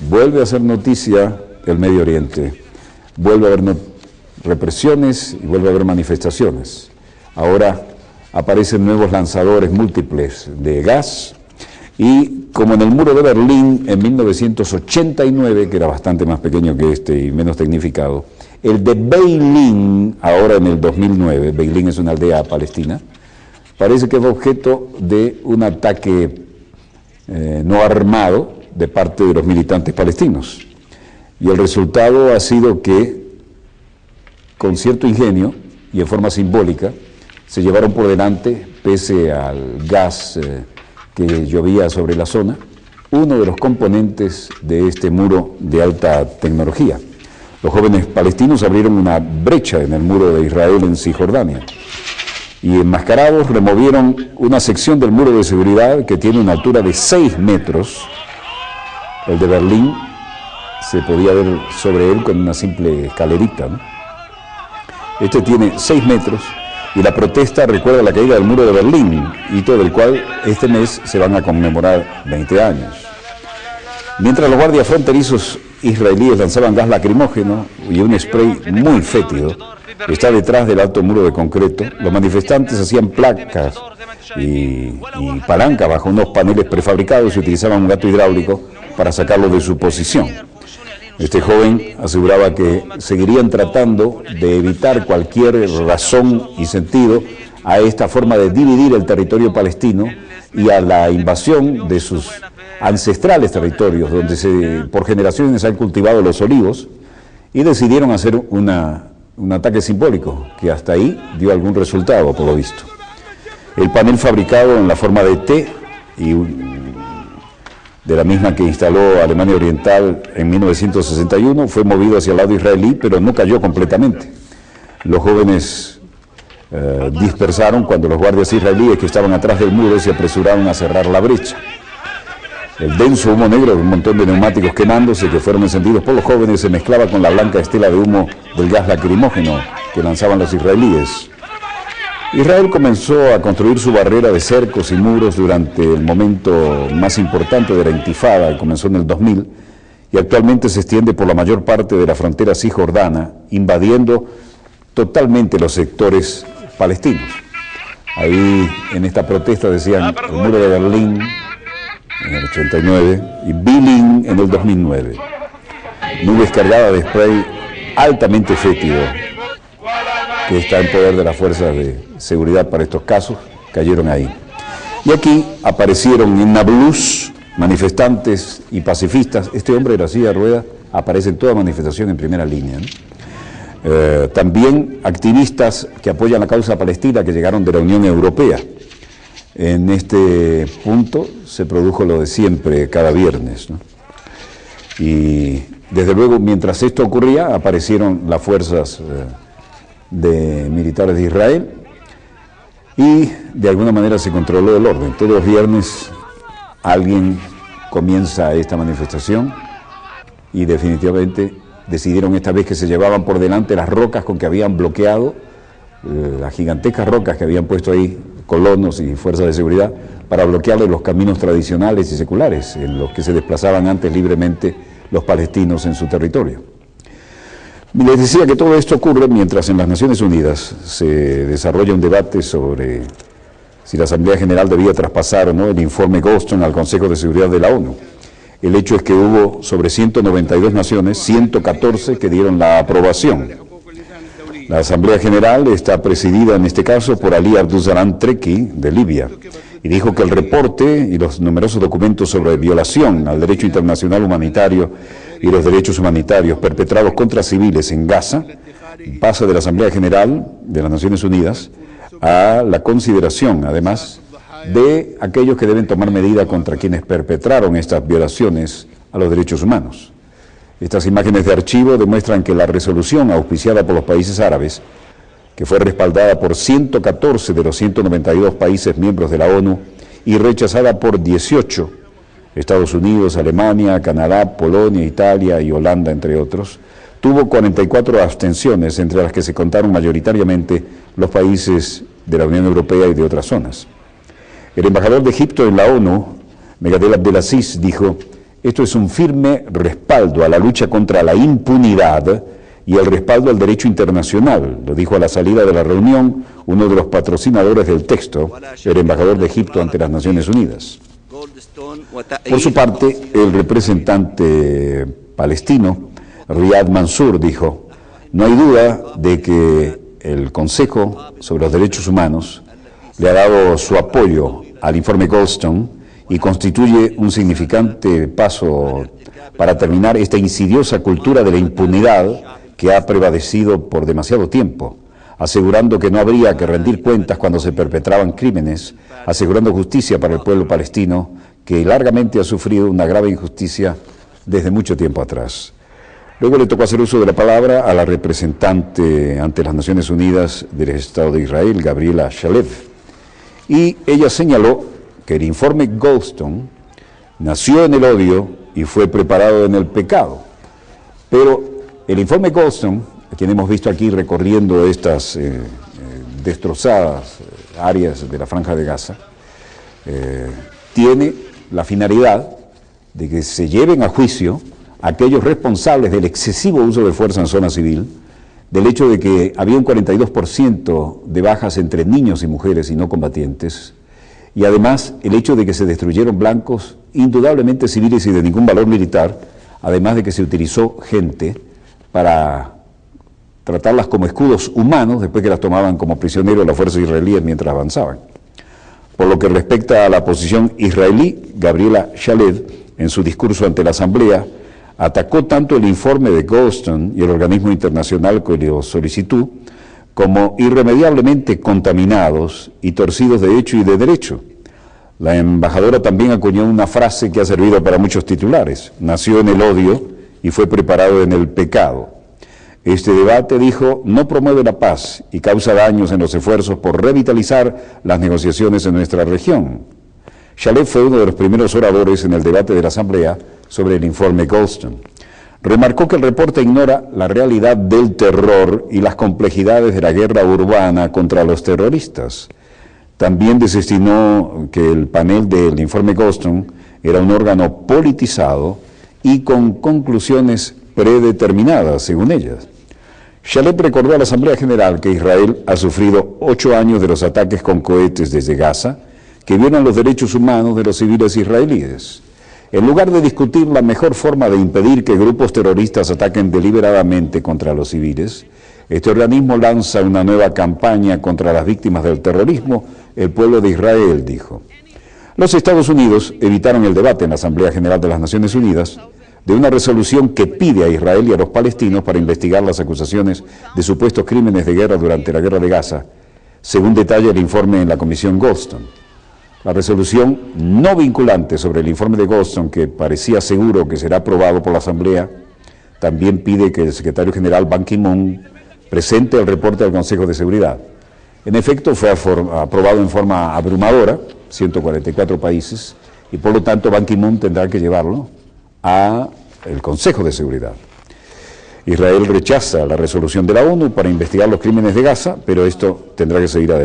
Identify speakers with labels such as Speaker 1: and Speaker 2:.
Speaker 1: vuelve a ser noticia el Medio Oriente, vuelve a haber represiones y vuelve a haber manifestaciones. Ahora aparecen nuevos lanzadores múltiples de gas y como en el muro de Berlín en 1989, que era bastante más pequeño que este y menos tecnificado, el de Beilín, ahora en el 2009, Beilín es una aldea palestina, parece que fue objeto de un ataque no armado de parte de los militantes palestinos. Y el resultado ha sido que, con cierto ingenio y en forma simbólica, se llevaron por delante, pese al gas que llovía sobre la zona, uno de los componentes de este muro de alta tecnología. Los jóvenes palestinos abrieron una brecha en el muro de Israel en Cisjordania y enmascarados removieron una sección del muro de seguridad que tiene una altura de 6 metros. El de Berlín se podía ver sobre él con una simple escalerita, ¿no? Este tiene 6 metros y la protesta recuerda la caída del muro de Berlín, hito del cual este mes se van a conmemorar 20 años. Mientras los guardias fronterizos israelíes lanzaban gas lacrimógeno y un spray muy fétido, está detrás del alto muro de concreto, los manifestantes hacían placas y palancas bajo unos paneles prefabricados y utilizaban un gato hidráulico para sacarlos de su posición. Este joven aseguraba que seguirían tratando de evitar cualquier razón y sentido a esta forma de dividir el territorio palestino y a la invasión de sus ancestrales territorios, donde por generaciones han cultivado los olivos, y decidieron hacer un ataque simbólico, que hasta ahí dio algún resultado, por lo visto. El panel fabricado en la forma de T y de la misma que instaló Alemania Oriental en 1961, fue movido hacia el lado israelí, pero no cayó completamente. Los jóvenes dispersaron cuando los guardias israelíes que estaban atrás del muro se apresuraron a cerrar la brecha. El denso humo negro de un montón de neumáticos quemándose que fueron encendidos por los jóvenes se mezclaba con la blanca estela de humo del gas lacrimógeno que lanzaban los israelíes. Israel comenzó a construir su barrera de cercos y muros durante el momento más importante de la intifada, que comenzó en el 2000, y actualmente se extiende por la mayor parte de la frontera cisjordana, invadiendo totalmente los sectores palestinos. Ahí en esta protesta decían el muro de Berlín en el 89 y Beilín en el 2009. Nubes cargadas de spray altamente fétido que está en poder de las fuerzas de seguridad para estos casos, cayeron ahí. Y aquí aparecieron en Nablus manifestantes y pacifistas. Este hombre de la silla de ruedas aparece en toda manifestación en primera línea, ¿no? También activistas que apoyan la causa palestina que llegaron de la Unión Europea. En este punto se produjo lo de siempre cada viernes, ¿no? Y desde luego, mientras esto ocurría, aparecieron las fuerzas de militares de Israel y de alguna manera se controló el orden. Todos los viernes alguien comienza esta manifestación y definitivamente decidieron esta vez que se llevaban por delante las rocas con que habían bloqueado, las gigantescas rocas que habían puesto ahí colonos y fuerzas de seguridad para bloquearle los caminos tradicionales y seculares en los que se desplazaban antes libremente los palestinos en su territorio. Les decía que todo esto ocurre mientras en las Naciones Unidas se desarrolla un debate sobre si la Asamblea General debía traspasar o no el informe Goldstone al Consejo de Seguridad de la ONU. El hecho es que hubo sobre 192 naciones, 114 que dieron la aprobación. La Asamblea General está presidida en este caso por Ali Abdulsalam Treki de Libia y dijo que el reporte y los numerosos documentos sobre violación al derecho internacional humanitario y los derechos humanitarios perpetrados contra civiles en Gaza pasa de la Asamblea General de las Naciones Unidas a la consideración, además, de aquellos que deben tomar medidas contra quienes perpetraron estas violaciones a los derechos humanos. Estas imágenes de archivo demuestran que la resolución auspiciada por los países árabes, que fue respaldada por 114 de los 192 países miembros de la ONU y rechazada por 18, Estados Unidos, Alemania, Canadá, Polonia, Italia y Holanda, entre otros, tuvo 44 abstenciones, entre las que se contaron mayoritariamente los países de la Unión Europea y de otras zonas. El embajador de Egipto en la ONU, Megadel Abdelaziz, dijo: Esto es un firme respaldo a la lucha contra la impunidad y el respaldo al derecho internacional, lo dijo a la salida de la reunión uno de los patrocinadores del texto, el embajador de Egipto ante las Naciones Unidas. Por su parte, el representante palestino, Riyad Mansour, dijo: no hay duda de que el Consejo sobre los Derechos Humanos le ha dado su apoyo al informe Goldstone y constituye un significante paso para terminar esta insidiosa cultura de la impunidad que ha prevalecido por demasiado tiempo, asegurando que no habría que rendir cuentas cuando se perpetraban crímenes, asegurando justicia para el pueblo palestino, que largamente ha sufrido una grave injusticia desde mucho tiempo atrás. Luego le tocó hacer uso de la palabra a la representante ante las Naciones Unidas del Estado de Israel, Gabriela Shalev, y ella señaló que el informe Goldstone nació en el odio y fue preparado en el pecado. Pero el informe Goldstone, a quien hemos visto aquí recorriendo estas destrozadas áreas de la Franja de Gaza, tiene la finalidad de que se lleven a juicio aquellos responsables del excesivo uso de fuerza en zona civil, del hecho de que había un 42% de bajas entre niños y mujeres y no combatientes, y además el hecho de que se destruyeron blancos indudablemente civiles y de ningún valor militar, además de que se utilizó gente para tratarlas como escudos humanos después que las tomaban como prisioneros las fuerzas israelíes mientras avanzaban. Por lo que respecta a la posición israelí, Gabriela Shalev, en su discurso ante la Asamblea, atacó tanto el informe de Goldstone y el organismo internacional que lo solicitó como irremediablemente contaminados y torcidos de hecho y de derecho. La embajadora también acuñó una frase que ha servido para muchos titulares: nació en el odio y fue preparado en el pecado. Este debate, dijo, no promueve la paz y causa daños en los esfuerzos por revitalizar las negociaciones en nuestra región. Shalev fue uno de los primeros oradores en el debate de la Asamblea sobre el informe Goldstone. Remarcó que el reporte ignora la realidad del terror y las complejidades de la guerra urbana contra los terroristas. También desestimó que el panel del informe Goldstone era un órgano politizado y con conclusiones predeterminadas, según ellas. Shalev recordó a la Asamblea General que Israel ha sufrido 8 años de los ataques con cohetes desde Gaza, que violan los derechos humanos de los civiles israelíes. En lugar de discutir la mejor forma de impedir que grupos terroristas ataquen deliberadamente contra los civiles, este organismo lanza una nueva campaña contra las víctimas del terrorismo, el pueblo de Israel, dijo. Los Estados Unidos evitaron el debate en la Asamblea General de las Naciones Unidas de una resolución que pide a Israel y a los palestinos para investigar las acusaciones de supuestos crímenes de guerra durante la guerra de Gaza, según detalla el informe en la Comisión Goldstone. La resolución no vinculante sobre el informe de Goldstone, que parecía seguro que será aprobado por la Asamblea, también pide que el secretario general Ban Ki-moon presente el reporte al Consejo de Seguridad. En efecto, fue aprobado en forma abrumadora, 144 países, y por lo tanto Ban Ki-moon tendrá que llevarlo al Consejo de Seguridad. Israel rechaza la resolución de la ONU para investigar los crímenes de Gaza, pero esto tendrá que seguir adelante.